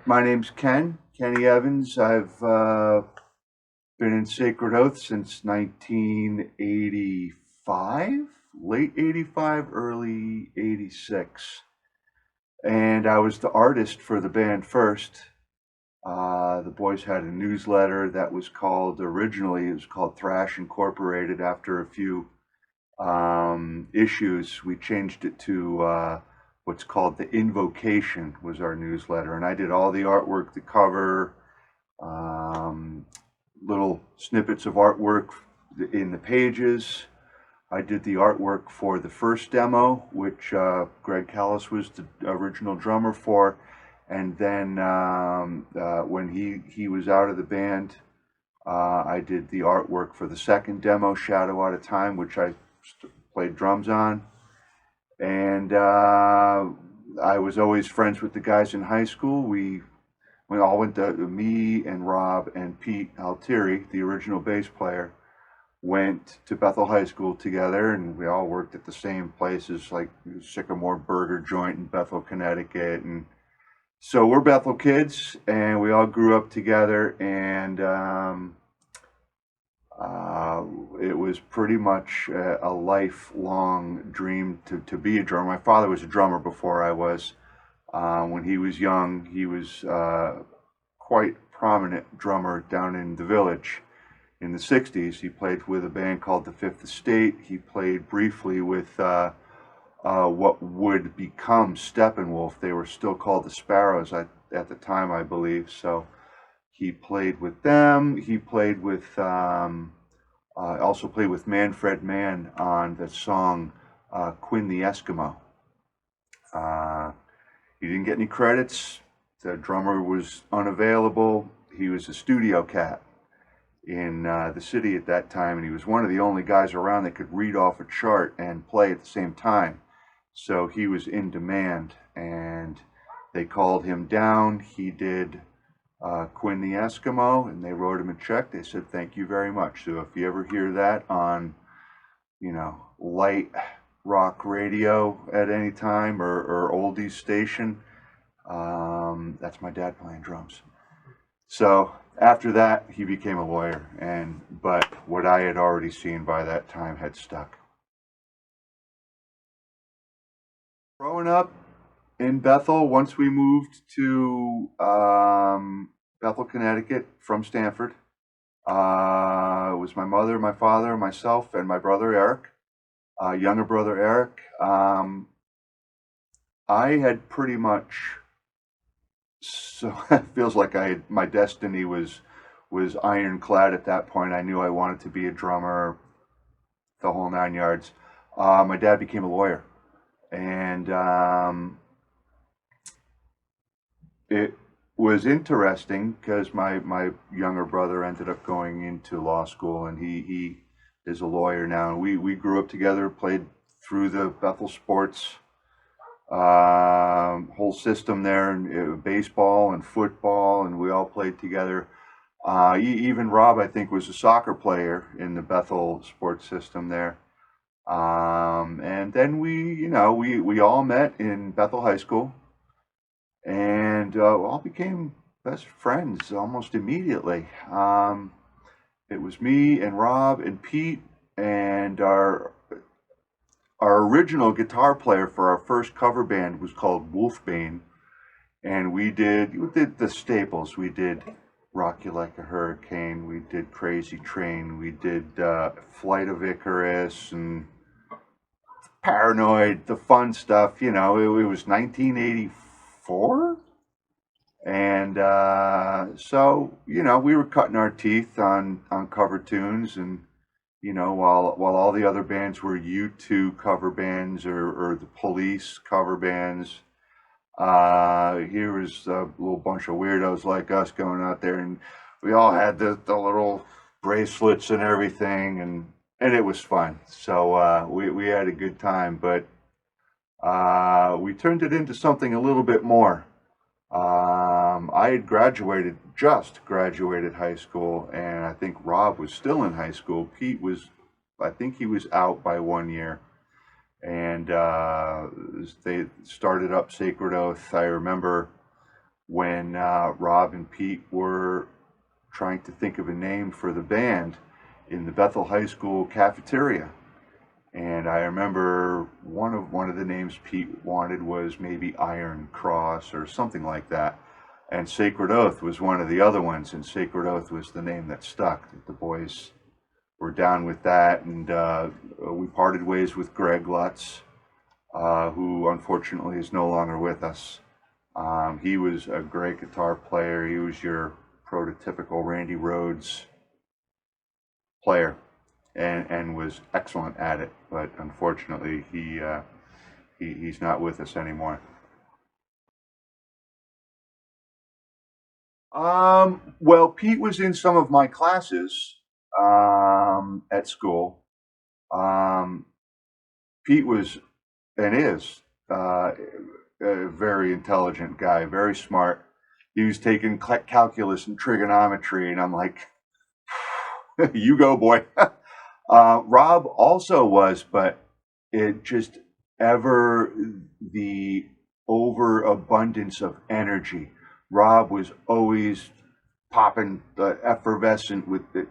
My name's Kenny Evans. I've been in Sacred Oath since 1985, late 85, early 86. And I was the artist for the band first. The boys had a newsletter that was called, originally, it was called Thrash Incorporated. After a few issues, we changed it to what's called The Invocation was our newsletter. And I did all the artwork, the cover, um, little snippets of artwork in the pages. I did the artwork for the first demo, which Greg Callis was the original drummer for. And then when he was out of the band, I did the artwork for the second demo, Shadow Out of Time, which I played drums on. And I was always friends with the guys in high school. We all went to, me and Rob and Pete Altieri, the original bass player, went to Bethel High School together, and we all worked at the same places, like Sycamore Burger Joint in Bethel, Connecticut. And so we're Bethel kids, and we all grew up together, and it was pretty much a lifelong dream to be a drummer. My father was a drummer before I was. When he was young, he was quite prominent drummer down in the Village in the 60s. He played with a band called the Fifth Estate. He played briefly with what would become Steppenwolf. They were still called the Sparrows at the time, I believe. So he played with them. He played with, also played with Manfred Mann on the song Quinn the Eskimo. He didn't get any credits. The drummer was unavailable. He was a studio cat in the city at that time, and he was one of the only guys around that could read off a chart and play at the same time. So he was in demand, and they called him down. He did Quinn the Eskimo, and they wrote him a check. They said, "Thank you very much." So if you ever hear that on, light rock radio at any time, or oldies station, that's my dad playing drums. So after that, he became a lawyer, but what I had already seen by that time had stuck. Growing up in Bethel, once we moved to Bethel, Connecticut from Stanford, it was my mother, my father, myself, and my brother Eric, younger brother Eric. I had pretty much, so it feels like my destiny was ironclad at that point. I knew I wanted to be a drummer, the whole 9 yards. My dad became a lawyer, and it was interesting because my younger brother ended up going into law school, and he is a lawyer now. And we grew up together, played through the Bethel sports whole system there, and baseball and football, and we all played together. Even Rob, I think, was a soccer player in the Bethel sports system there. And then we all met in Bethel High School, and all became best friends almost immediately. It was me and Rob and Pete, and our original guitar player for our first cover band was called Wolfbane, and we did the staples. We did Rock You Like a Hurricane, we did Crazy Train, we did Flight of Icarus, and Paranoid, the fun stuff. It was 1984, and so we were cutting our teeth on cover tunes, and while all the other bands were U2 cover bands or the Police cover bands, here was a little bunch of weirdos like us going out there, and we all had the little bracelets and everything, and it was fun. So we had a good time, but we turned it into something a little bit more. I had just graduated high school, and I think Rob was still in high school. Pete was, I think he was out by 1 year, and they started up Sacred Oath. I remember when Rob and Pete were trying to think of a name for the band in the Bethel High School cafeteria. And I remember one of the names Pete wanted was maybe Iron Cross or something like that. And Sacred Oath was one of the other ones, and Sacred Oath was the name that stuck. The boys were down with that, and we parted ways with Greg Lutz, who unfortunately is no longer with us. He was a great guitar player. He was your prototypical Randy Rhoads player, and was excellent at it. But unfortunately, he's not with us anymore. Well, Pete was in some of my classes at school. Um, Pete was and is a very intelligent guy, very smart. He was taking calculus and trigonometry, and I'm like, you go, boy. Rob also was, but it just ever the overabundance of energy. Rob was always popping the effervescent with the,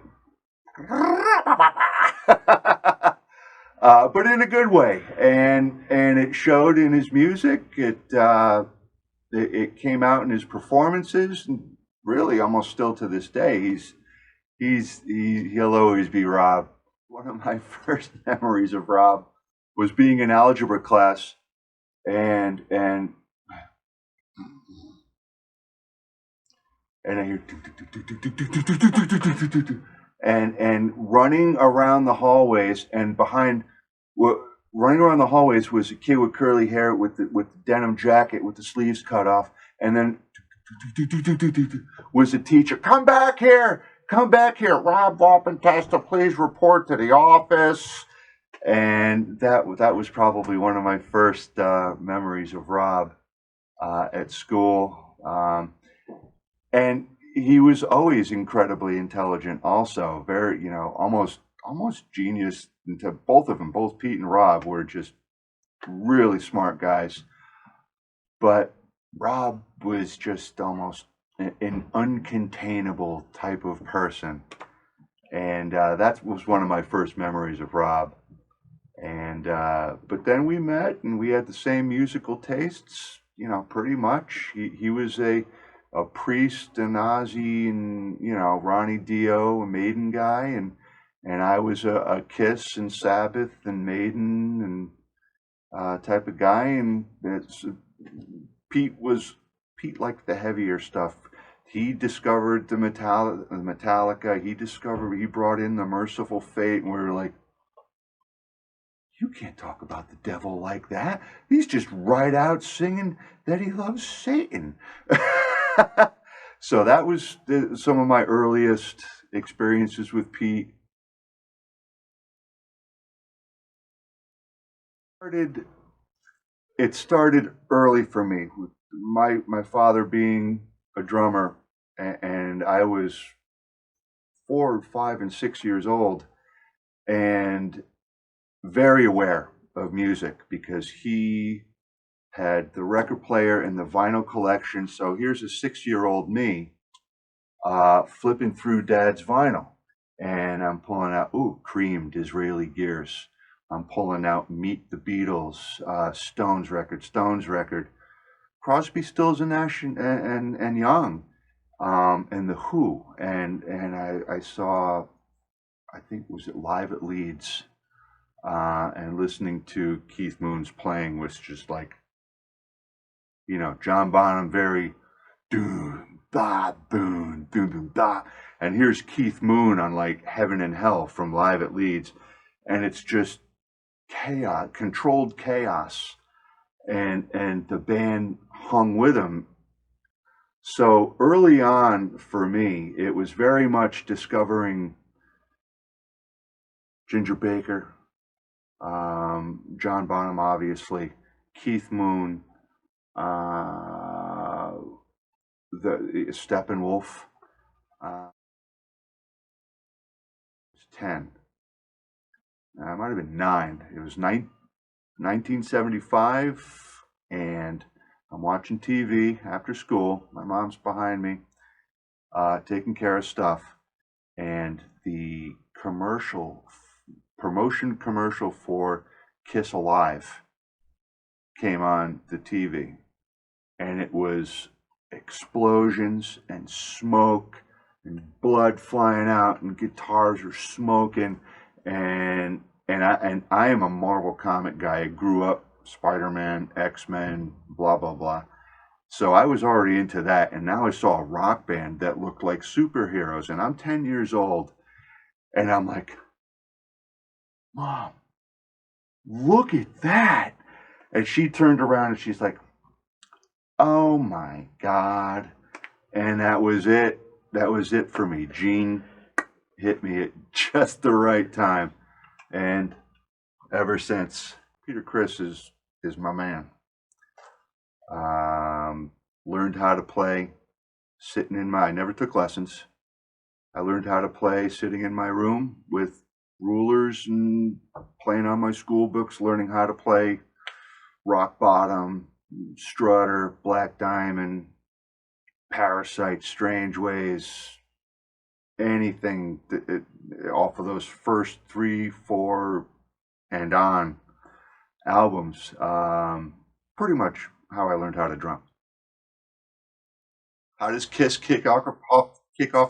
but in a good way, and it showed in his music. It came out in his performances, and really almost still to this day, he'll always be Rob. One of my first memories of Rob was being in algebra class and I hear and running around the hallways, and behind running around the hallways was a kid with curly hair with the denim jacket with the sleeves cut off, and then was a teacher. Come back here, Rob Valpentesta, please report to the office. And that was probably one of my first memories of Rob at school. And he was always incredibly intelligent, also very, almost genius. Into both of them, both Pete and Rob were just really smart guys. But Rob was just almost an uncontainable type of person, and that was one of my first memories of Rob. And but then we met, and we had the same musical tastes, pretty much. He was a Priest and Ozzy and Ronnie Dio, a Maiden guy, and I was a Kiss and Sabbath and Maiden and type of guy. And Pete liked the heavier stuff. He discovered the Metallica. He brought in the Merciful Fate, and we were like, you can't talk about the devil like that. He's just right out singing that he loves Satan. So that was some of my earliest experiences with Pete. It started early for me, with my father being a drummer, and I was 4, 5, and 6 years old, and very aware of music because he had the record player and the vinyl collection. So here's a 6-year-old me flipping through Dad's vinyl, and I'm pulling out Cream, Disraeli Gears. I'm pulling out Meet the Beatles, Stones record, Crosby, Stills and Nash and Young, and the Who, and I saw, I think, was it Live at Leeds, and listening to Keith Moon's playing was just like, John Bonham, very doom da boom doom doom da, and here's Keith Moon on like Heaven and Hell from Live at Leeds, and it's just chaos, controlled chaos, and the band hung with him. So early on for me, it was very much discovering Ginger Baker, John Bonham, obviously, Keith Moon, the Steppenwolf. It was 10. It might have been 9. It was 1975, and I'm watching TV after school. My mom's behind me, taking care of stuff, and the promotion commercial for Kiss Alive came on the TV, and it was explosions and smoke and blood flying out and guitars are smoking, and I am a Marvel comic guy. I grew up Spider-Man, X-Men, blah blah blah. So I was already into that, and now I saw a rock band that looked like superheroes, and I'm 10 years old, and I'm like, Mom, look at that. And she turned around and she's like, oh my God. And that was it. That was it for me. Gene hit me at just the right time. And ever since, Peter Criss is my man. Learned how to play sitting in I never took lessons. I learned how to play sitting in my room with rulers and playing on my school books, learning how to play Rock Bottom, Strutter, Black Diamond, Parasite, Strange Ways, anything off of those first 3, 4, and on albums. Pretty much how I learned how to drum. How does Kiss kick off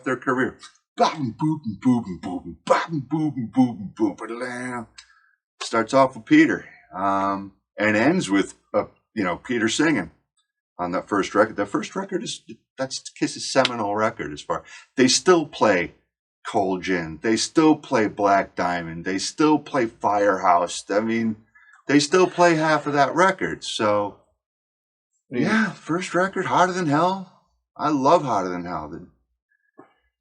their career? Boom, boom, boom, boom, boom, boom, boom, boom. Starts off with Peter, and ends with Peter singing on that first record. The first record that's Kiss's seminal record. As far they still play Cold Gin, they still play Black Diamond, they still play Firehouse. I mean, they still play half of that record. So yeah, first record, Hotter Than Hell. I love Hotter Than Hell.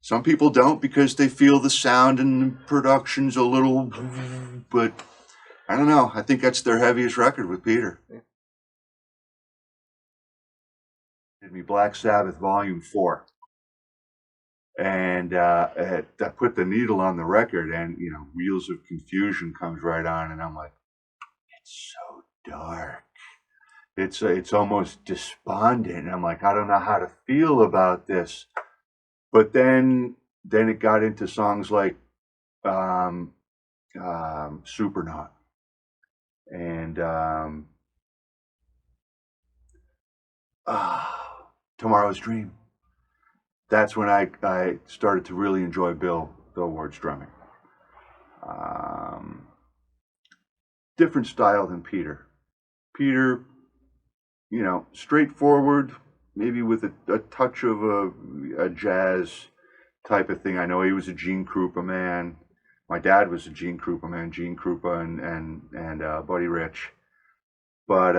Some people don't because they feel the sound and the production's a little, but I don't know. I think that's their heaviest record with Peter. Did me Black Sabbath Volume 4. And I put the needle on the record, and Wheels of Confusion comes right on, and I'm like, it's so dark. It's almost despondent. And I'm like, I don't know how to feel about this. But then it got into songs like Supernaut and Tomorrow's Dream. That's when I started to really enjoy Bill Ward's drumming. Different style than Peter. Peter, straightforward, maybe with a touch of a jazz type of thing. I know he was a Gene Krupa man. My dad was a Gene Krupa man, Gene Krupa and Buddy Rich. But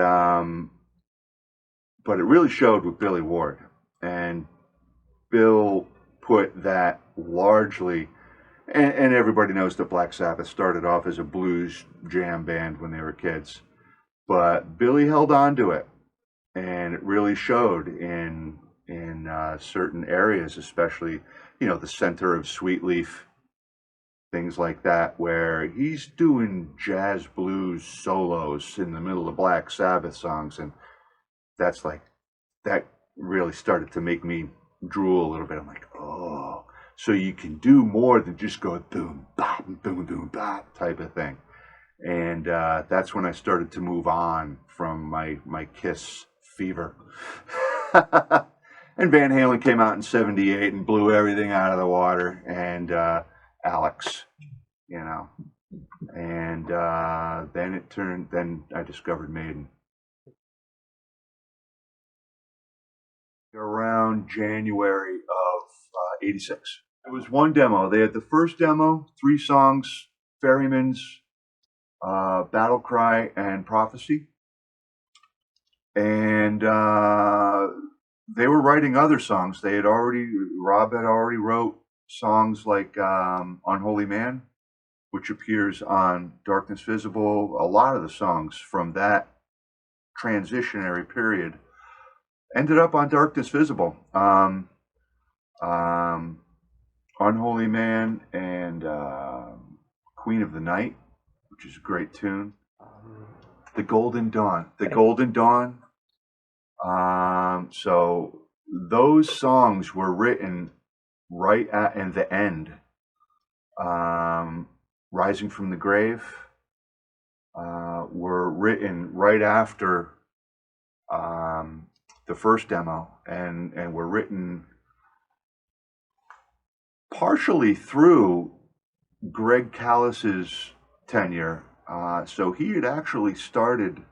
it really showed with Billy Ward. And Bill put that largely, and everybody knows that Black Sabbath started off as a blues jam band when they were kids. But Billy held on to it. And it really showed in certain areas, especially, the center of Sweetleaf, things like that, where he's doing jazz blues solos in the middle of Black Sabbath songs. And that really started to make me drool a little bit. I'm like, oh, so you can do more than just go boom, bop, boom, boom, bop type of thing. And that's when I started to move on from my Kiss fever. And Van Halen came out in '78 and blew everything out of the water. And Alex, and then I discovered Maiden. Around January of '86. It was one demo. They had the first demo, 3 songs, Ferryman's, Battle Cry, and Prophecy. And they were writing other songs. Rob had already wrote songs like Unholy Man, which appears on Darkness Visible. A lot of the songs from that transitionary period ended up on Darkness Visible. Unholy Man and Queen of the Night, which is a great tune. The Golden Dawn. So those songs were written right at in the end. Rising from the Grave were written right after the first demo, and were written partially through Greg Callis's tenure. So he had actually started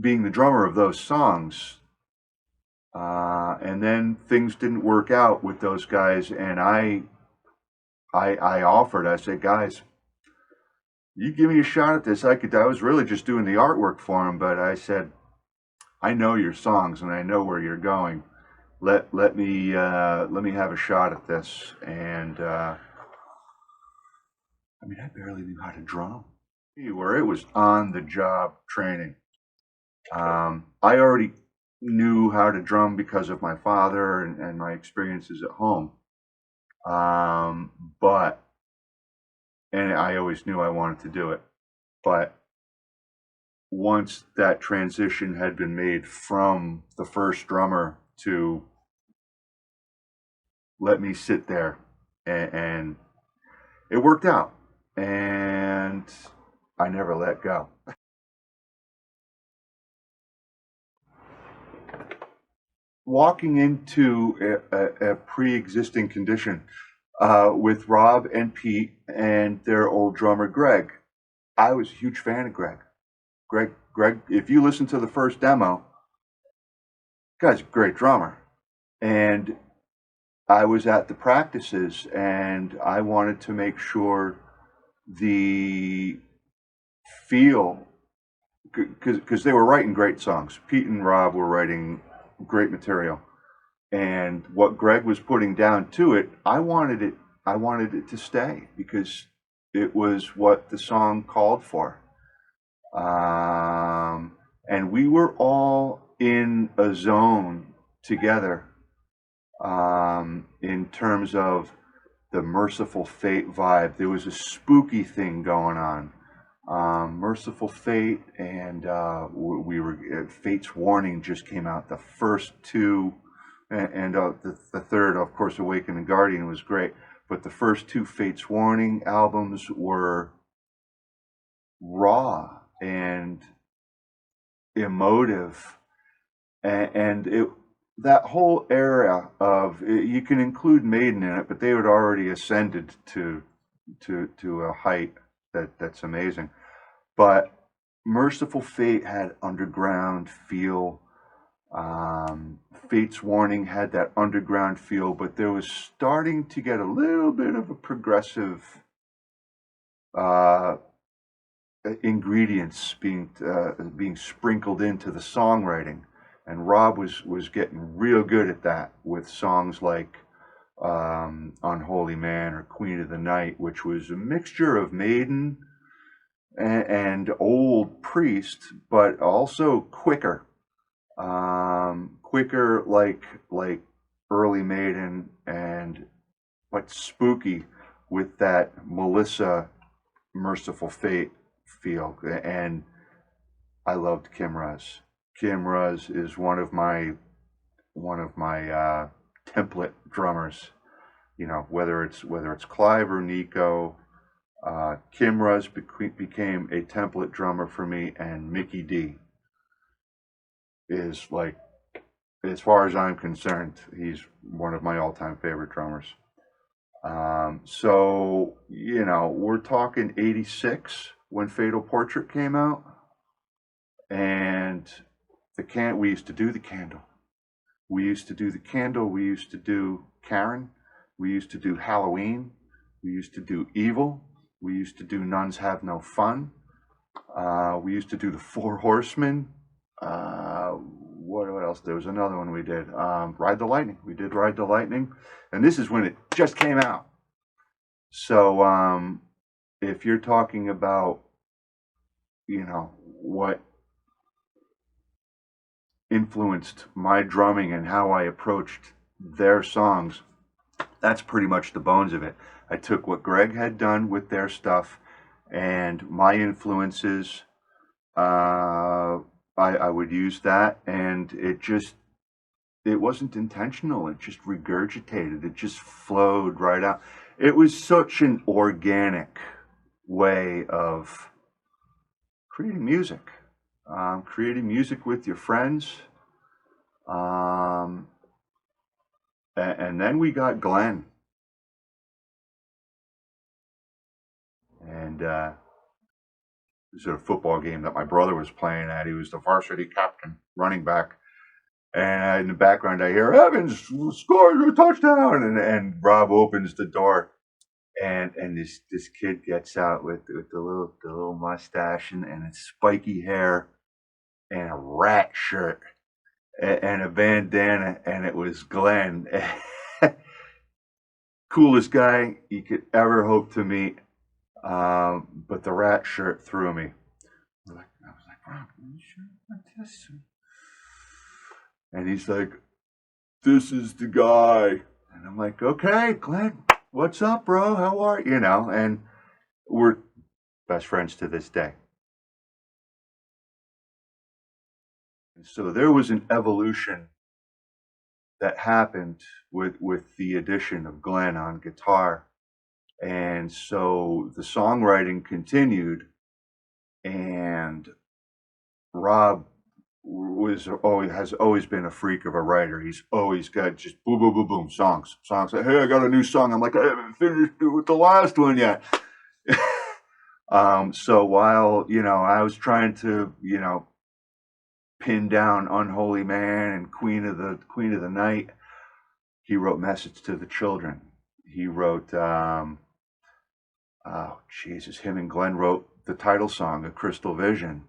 being the drummer of those songs, and then things didn't work out with those guys, and I offered. I said, guys, you give me a shot at this. I was really just doing the artwork for him, but I said, I know your songs and I know where you're going. Let me have a shot at this. And I mean, I barely knew how to drum. Where it was on the job training. I already knew how to drum because of my father and my experiences at home. But and I always knew I wanted to do it. But once that transition had been made from the first drummer to let me sit there, and it worked out, and I never let go. Walking into a pre-existing condition with Rob and Pete and their old drummer Greg, I was a huge fan of Greg. Greg, if you listen to the first demo, guy's a great drummer. And I was at the practices and I wanted to make sure the feel, because they were writing great songs. Pete and Rob were writing great material. And what Greg was putting down to it, I wanted it to stay because it was what the song called for. And we were all in a zone together in terms of the Merciful Fate vibe. There was a spooky thing going on. Merciful Fate and we were Fate's Warning just came out. The first two, and the third, of course, Awaken and Guardian was great. But the first two Fate's Warning albums were raw and emotive, and it that whole era of you can include Maiden in it, but they had already ascended to a height that's amazing. But Merciful Fate had underground feel. Fate's Warning had that underground feel, but there was starting to get a little bit of a progressive ingredients being sprinkled into the songwriting, and Rob was getting real good at that with songs like Unholy Man or Queen of the Night, which was a mixture of Maiden and old Priest, but also quicker, quicker like early Maiden, and but spooky with that Melissa Merciful Fate feel. And I loved Kim Russ. Kim Russ is one of my template drummers. You know, whether it's Clive or Nico, Kim Russ became a template drummer for me, and Mickey D is, like, as far as I'm concerned, he's one of my all-time favorite drummers. So, you know, we're talking 86 when Fatal Portrait came out, and we used to do the Candle. We used to do the Candle. We used to do Karen. We used to do Halloween. We used to do Evil. We used to do Nuns Have No Fun. We used to do the Four Horsemen. What else? There was another one we did. Ride the Lightning. We did Ride the Lightning. And this is when it just came out. So if you're talking about, you know, what influenced my drumming and how I approached their songs, that's pretty much the bones of it. I took what Greg had done with their stuff and my influences, I would use that, and it wasn't intentional. It just regurgitated. It just flowed right out. It was such an organic way of creating music with your friends. Um, and then we got Glenn, and it was at a football game that my brother was playing at. He was the varsity captain, running back. And in the background, I hear Evans scores a touchdown, and Rob opens the door, and this kid gets out with the little mustache and his spiky hair and a rat shirt and a bandana, and it was Glenn. Coolest guy you could ever hope to meet, but the rat shirt threw me. I was like, Rob, are you sure about this? And he's like, this is the guy. And I'm like, okay, Glenn, what's up, bro? How are you? You know, and we're best friends to this day. And so there was an evolution that happened with the addition of Glenn on guitar. And so the songwriting continued, and Rob has always been a freak of a writer. He's always got just boom, boom, boom, boom, songs. Like, hey, I got a new song. I'm like, I haven't finished with the last one yet. So while, I was trying to, pin down Unholy Man and Queen of the Night, he wrote Message to the Children. He wrote, him and Glenn wrote the title song, A Crystal Vision.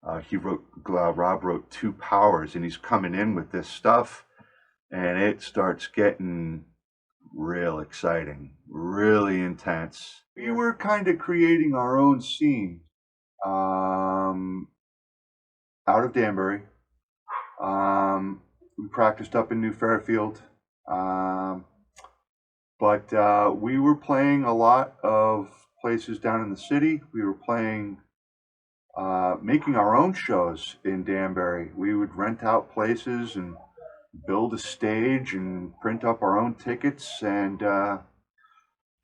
Rob wrote Two Powers, and he's coming in with this stuff, and it starts getting real exciting, really intense. We were kind of creating our own scene out of Danbury. We practiced up in New Fairfield, but we were playing a lot of places down in the city. We were playing making our own shows in Danbury. We would rent out places and build a stage and print up our own tickets, and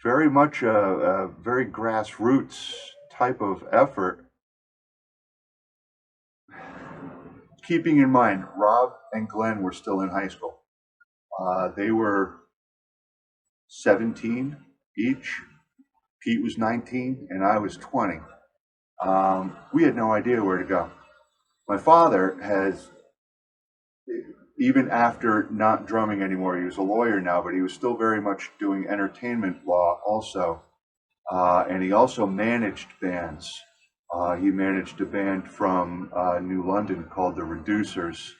very much a very grassroots type of effort. Keeping in mind, Rob and Glenn were still in high school. They were 17 each. Pete was 19 and I was 20. We had no idea where to go. My father has, even after not drumming anymore, he was a lawyer now, but he was still very much doing entertainment law also. And he also managed bands. He managed a band from New London called the Reducers,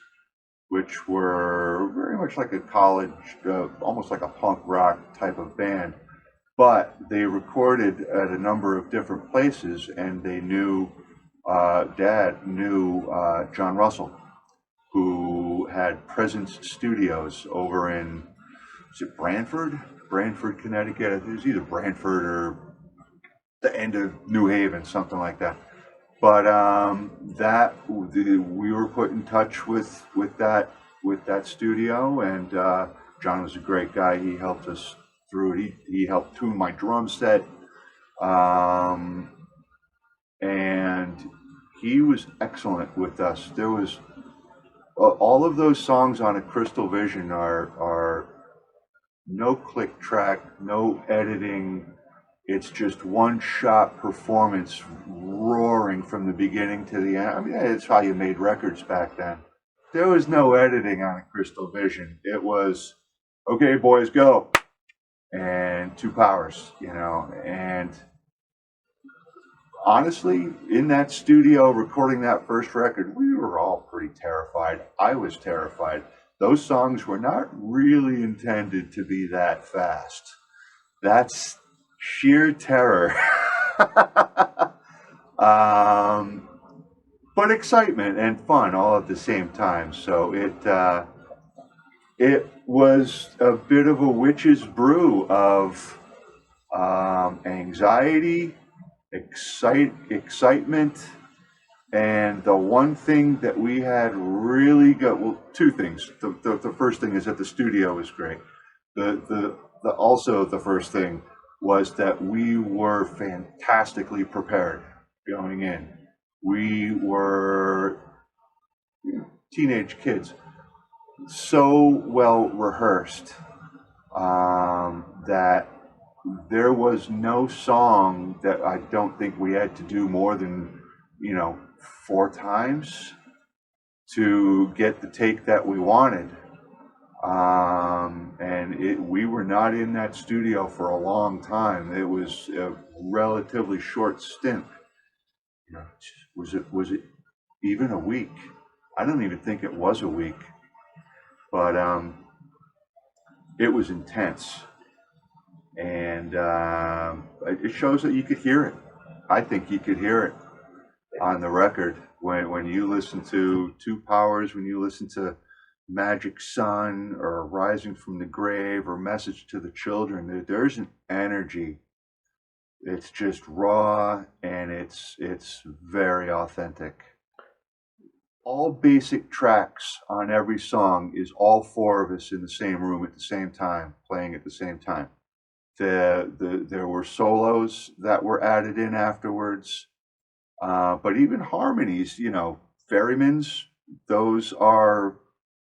which were very much like a college, almost like a punk rock type of band. But they recorded at a number of different places, and they knew, Dad knew John Russell, who had Presence Studios over in, is it Branford, Connecticut? It was either Branford or the end of New Haven, something like that. But we were put in touch with that studio, and John was a great guy. He helped us through it. He helped tune my drum set, and he was excellent with us. There was all of those songs on A Crystal Vision are no click track, no editing. It's just one shot performance, roaring from the beginning to the end. I mean, it's how you made records back then. There was no editing on A Crystal Vision. It was, okay, boys, go. And Two Powers, and honestly, in that studio recording that first record, we were all pretty terrified. I was terrified. Those songs were not really intended to be that fast. That's sheer terror. But excitement and fun all at the same time. So it was a bit of a witch's brew of anxiety, excitement, And the one thing that we had really good, well, two things. The first thing is that the studio was great. Also the first thing was that we were fantastically prepared going in. We were teenage kids, so well rehearsed that there was no song that I don't think we had to do more than, 4 times to get the take that we wanted. We were not in that studio for a long time. It was a relatively short stint. Was it even a week? I don't even think it was a week, but it was intense, and it shows that you could hear it. I think you could hear it on the record when you listen to Two Powers, when you listen to Magic Sun or Rising from the Grave or Message to the Children. There's an energy. It's just raw, and it's very authentic. All basic tracks on every song is all four of us in the same room at the same time, playing at the same time. There were solos that were added in afterwards, but even harmonies, Ferryman's, those are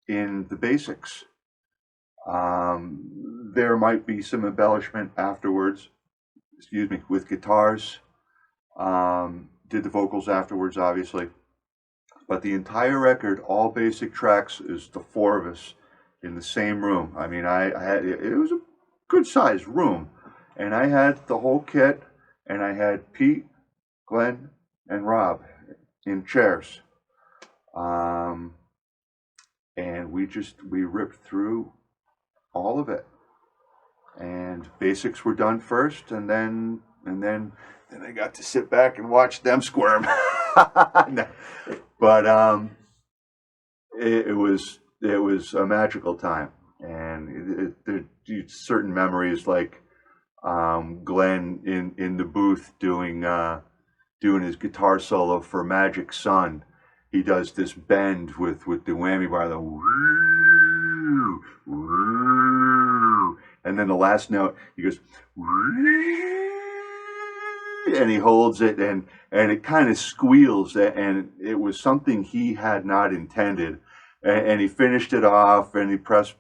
in the basics. There might be some embellishment afterwards, with guitars. Did the vocals afterwards, obviously. But the entire record, all basic tracks, is the four of us in the same room. I mean, I had, it was a good sized room, and I had the whole kit, and I had Pete, Glenn, and Rob in chairs. And we ripped through all of it. And basics were done first, and then I got to sit back and watch them squirm. But it was a magical time, and there's certain memories like Glenn in the booth doing his guitar solo for Magic Sun. He does this bend with the whammy bar, the woo, woo, and then the last note he goes woo, and he holds it, and it kind of squeals, and it was something he had not intended, and he finished it off, and he pressed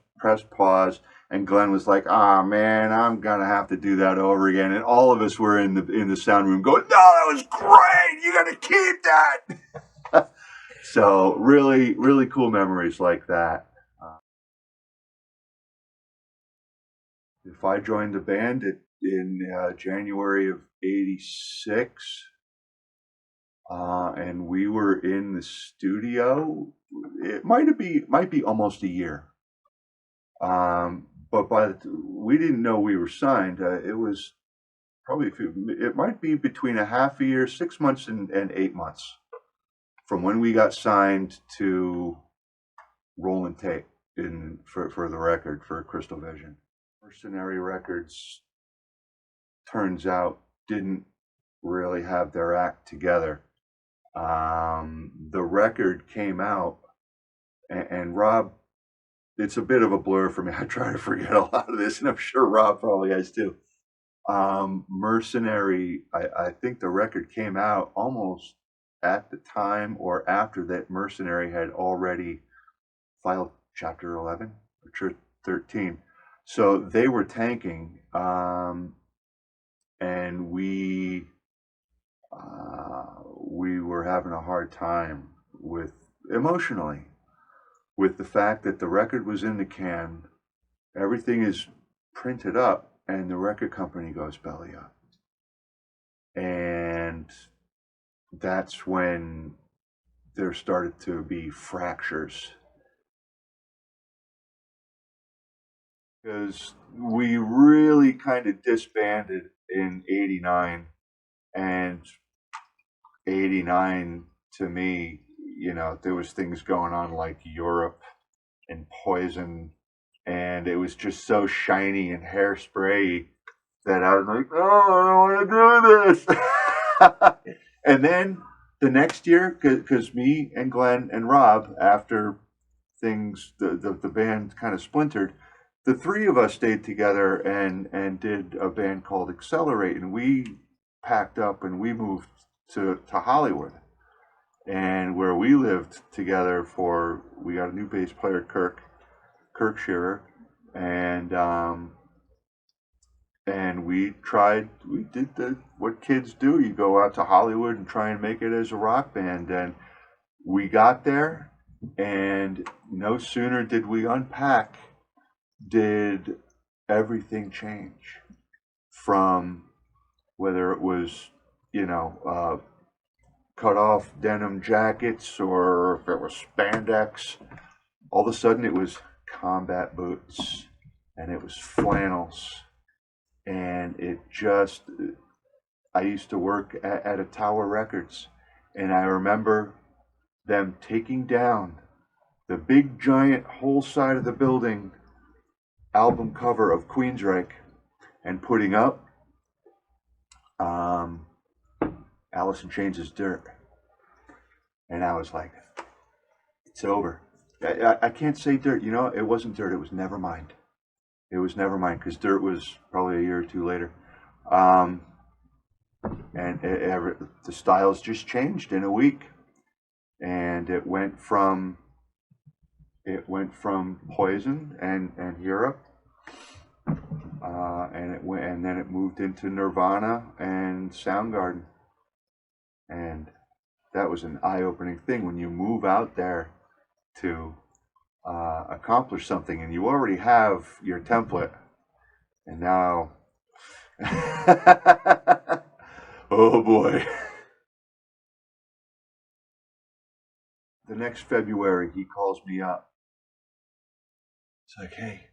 pause, and Glenn was like, "Ah, man, I'm gonna have to do that over again." And all of us were in the sound room going, "No, that was great. You got to keep that." So really, really cool memories like that. If I joined the band in January of '86, and we were in the studio, it might be almost a year. But we didn't know we were signed. It was probably it might be between a half a year, 6 months, and 8 months from when we got signed to rolling tape for the record for Crystal Vision. Mercenary Records, turns out, didn't really have their act together. The record came out, and Rob, it's a bit of a blur for me. I try to forget a lot of this, and I'm sure Rob probably has too. Mercenary, I think the record came out almost at the time or after that Mercenary had already filed Chapter 11 or 13. So they were tanking, and we were having a hard time emotionally with the fact that the record was in the can, everything is printed up, and the record company goes belly up. And that's when there started to be fractures. Because we really kind of disbanded in '89, and '89 to me, there was things going on like Europe and Poison, and it was just so shiny and hairspray that I was like, "Oh, I don't want to do this." And then The next year, because me and Glenn and Rob, after the band kind of splintered, the three of us stayed together and did a band called Accelerate, and we packed up and we moved to Hollywood, and where we lived together for we got a new bass player, Kirk Shearer, and we did what kids do. You go out to Hollywood and try and make it as a rock band. And we got there, and no sooner did we unpack, did everything change. From whether it was, cut off denim jackets or if it was spandex, all of a sudden it was combat boots and it was flannels. And I used to work at a Tower Records, and I remember them taking down the big giant whole side of the building album cover of Queensryche and putting up Alice in Chains' Dirt. And I was like, it's over. I can't say Dirt. It wasn't Dirt. It was Nevermind. It was Nevermind, because Dirt was probably a year or two later. And the styles just changed in a week. And it went from Poison and Europe, and then it moved into Nirvana and Soundgarden. And that was an eye-opening thing when you move out there to accomplish something, and you already have your template, and now, oh boy. The next February, he calls me up. It's like, hey,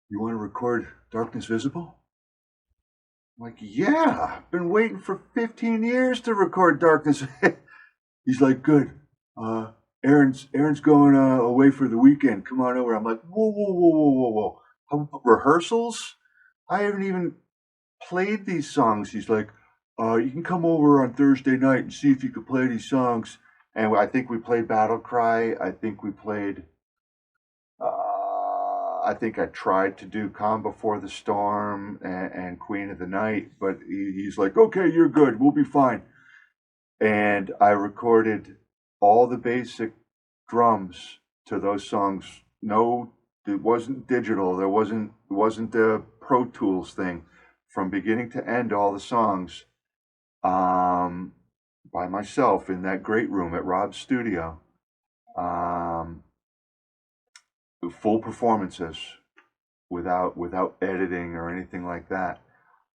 you want to record Darkness Visible? I'm like, yeah, I've been waiting for 15 years to record Darkness. He's like, good. Aaron's going away for the weekend. Come on over. I'm like, whoa. Rehearsals? I haven't even played these songs. He's like, you can come over on Thursday night and see if you could play these songs. And I think we played Battle Cry. I think we played, I think I tried to do Calm Before the Storm and Queen of the Night, but he's like, okay, you're good. We'll be fine. And I recorded all the basic drums to those songs. No, it wasn't digital. It wasn't the Pro Tools thing. From beginning to end, all the songs, by myself in that great room at Rob's studio. Full performances without editing or anything like that.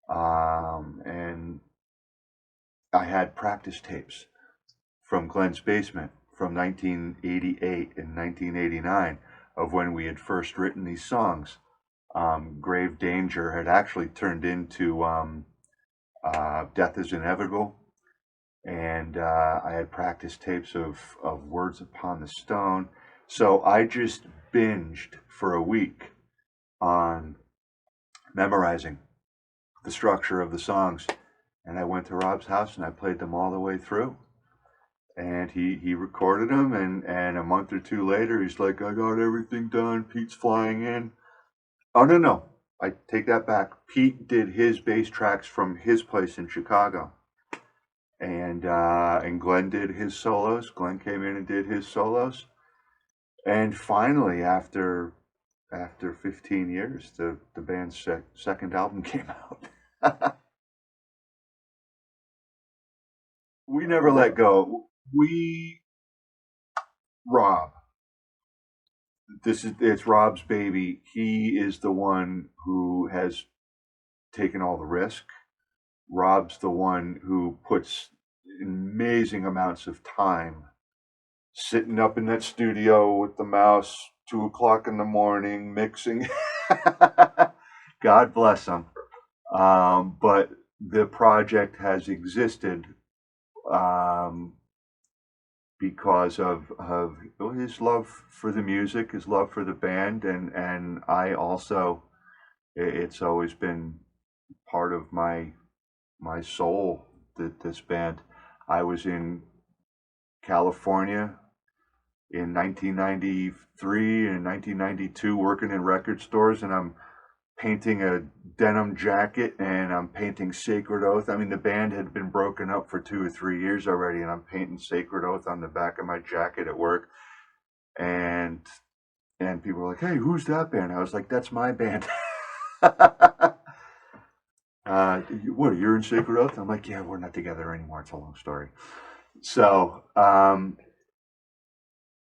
And I had practice tapes from Glenn's basement from 1988 and 1989 of when we had first written these songs. Grave Danger had actually turned into Death is Inevitable. And I had practice tapes of Words Upon the Stone. So I just binged for a week on memorizing the structure of the songs. And I went to Rob's house and I played them all the way through. And he recorded them, and a month or two later, he's like, I got everything done. Pete's flying in. Oh, no. I take that back. Pete did his bass tracks from his place in Chicago. And Glenn did his solos. Glenn came in and did his solos. And finally, after 15 years, the band's second album came out. We never let go. Rob, it's Rob's baby. He is the one who has taken all the risk. Rob's the one who puts amazing amounts of time sitting up in that studio with the mouse, 2 o'clock in the morning, mixing. God bless him. But the project has existed because of his love for the music, his love for the band, and I also, it's always been part of my soul, that this band. I was in California in 1993 and 1992, working in record stores, and I'm painting a denim jacket and I'm painting Sacred Oath. I mean, the band had been broken up for 2 or 3 years already, and I'm painting Sacred Oath on the back of my jacket at work. And people were like, "Hey, who's that band?" I was like, "That's my band." What, you're in Sacred Oath? I'm like, "Yeah, we're not together anymore. It's a long story." So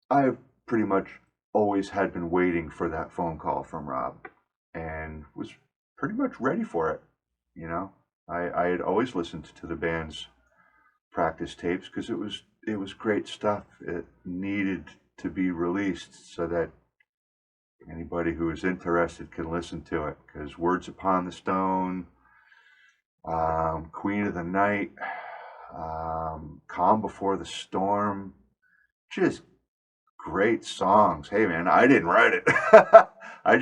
I've pretty much always had been waiting for that phone call from Rob, and was pretty much ready for it. You know, I had always listened to the band's practice tapes because it was great stuff. It needed to be released so that anybody who is interested can listen to it. Because Words Upon the Stone, Queen of the Night, Calm Before the Storm, just great songs. Hey man, I didn't write it. I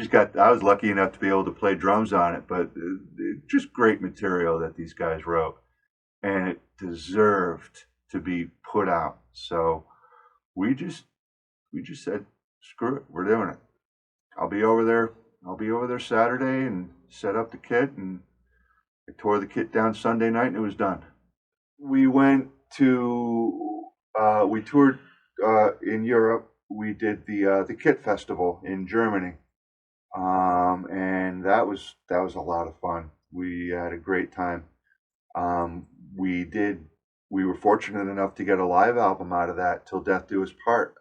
was lucky enough to be able to play drums on it, but just great material that these guys wrote, and it deserved to be put out. So we just said, screw it, we're doing it. I'll be over there. I'll be over there Saturday and set up the kit, and I tore the kit down Sunday night, and it was done. We went to we toured in Europe. We did the Kit Festival in Germany, and that was a lot of fun. We had a great time. Um, we did. We were fortunate enough to get a live album out of that, Till Death Do Us Part.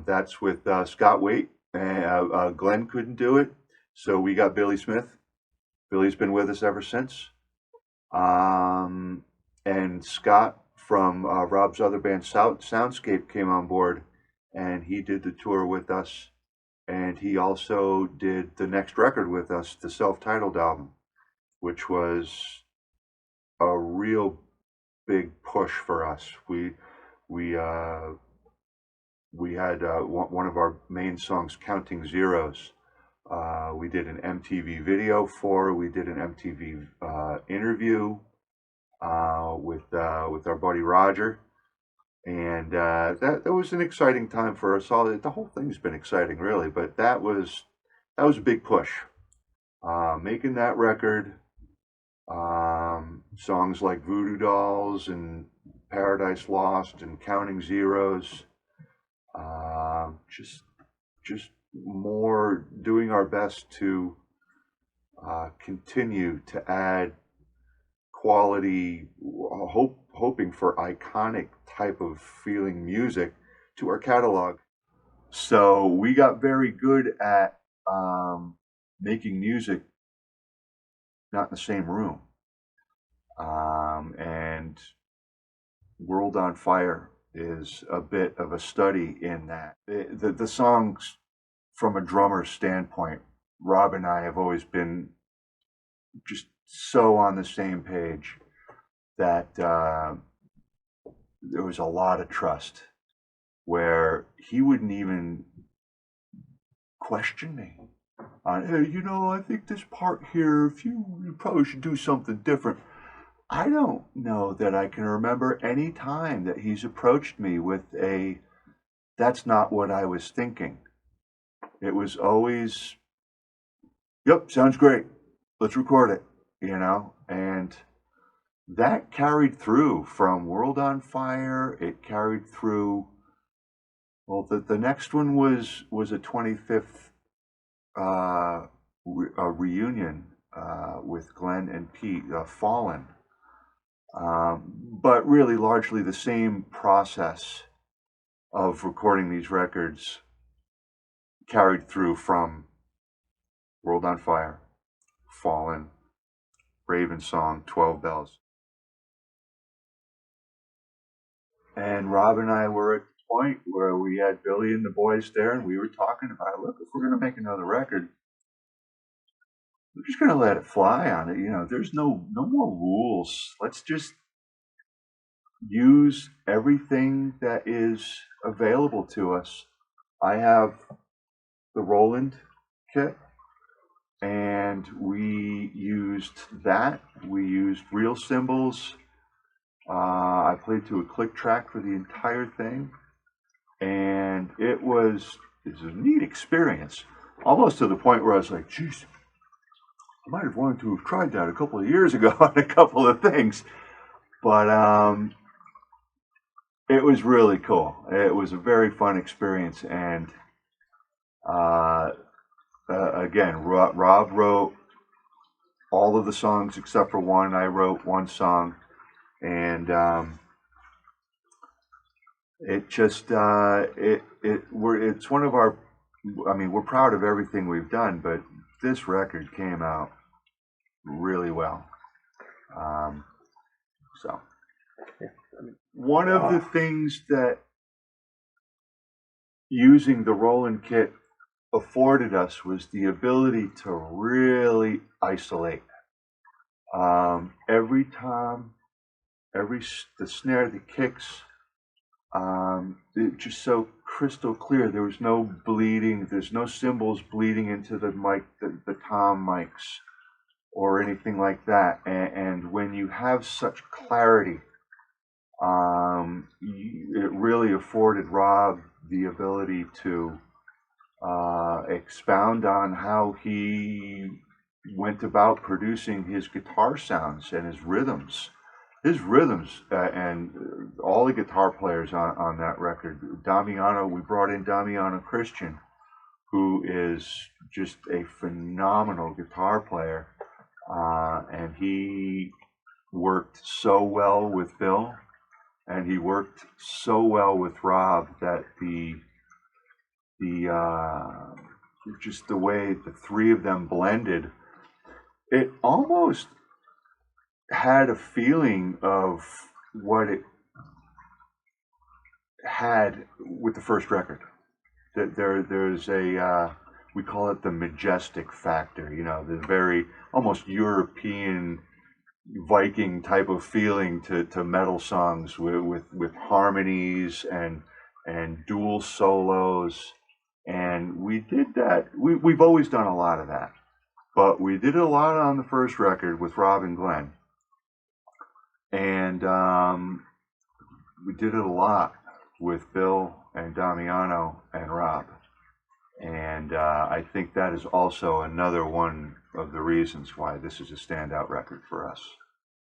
That's with Scott Waite. And Glenn couldn't do it, so we got Billy Smith. Billy's been with us ever since. And Scott from Rob's other band, Soundscape, came on board, and he did the tour with us. And he also did the next record with us, the self-titled album, which was a real big push for us. We we had one of our main songs, Counting Zeros. We did an MTV video for. We did an MTV interview with our buddy Roger, and that was an exciting time for us all. The whole thing's been exciting, really, but that was a big push. Making that record, songs like Voodoo Dolls and Paradise Lost and Counting Zeros, just more doing our best to continue to add quality, hoping for iconic type of feeling music to our catalog. So we got very good at making music not in the same room. And World on Fire is a bit of a study in that. The songs, from a drummer's standpoint, Rob and I have always been just so on the same page that there was a lot of trust where he wouldn't even question me on, hey, I think this part here, if you probably should do something different. I don't know that I can remember any time that he's approached me with that's not what I was thinking. It was always, yep, sounds great. Let's record it, and that carried through from World on Fire. It carried through, well, the next one was a 25th reunion with Glenn and Pete, Fallen. But really largely the same process of recording these records carried through from World on Fire, Fallen, Raven Song, 12 Bells. And Rob and I were at the point where we had Billy and the boys there, and we were talking about, look, if we're going to make another record, we're just going to let it fly on it. There's no more rules. Let's just use everything that is available to us. I have the Roland kit, and we used that. We used real cymbals. I played to a click track for the entire thing, and it was a neat experience. Almost to the point where I was like, geez, I might have wanted to have tried that a couple of years ago on a couple of things. But it was really cool. It was a very fun experience. And uh, again, Rob wrote all of the songs except for one. I wrote one song. And it just, it's one of our, I mean, we're proud of everything we've done, but this record came out really well. So one of the things that using the Roland kit afforded us was the ability to really isolate. Every time, the snare, the kicks, it just so crystal clear. There was no bleeding. There's no cymbals bleeding into the mic, the tom mics, or anything like that. And when you have such clarity, it really afforded Rob the ability to expound on how he went about producing his guitar sounds and his rhythms. And all the guitar players on that record. Damiano, we brought in Damiano Christian, who is just a phenomenal guitar player. And he worked so well with Bill, and he worked so well with Rob that just the way the three of them blended, it almost had a feeling of what it had with the first record. That there's a we call it the majestic factor. You know, the very almost European Viking type of feeling to metal songs with harmonies and dual solos. And we did that. We've always done a lot of that, but we did it a lot on the first record with Rob and Glenn. And we did it a lot with Bill and Damiano and Rob. And I think that is also another one of the reasons why this is a standout record for us.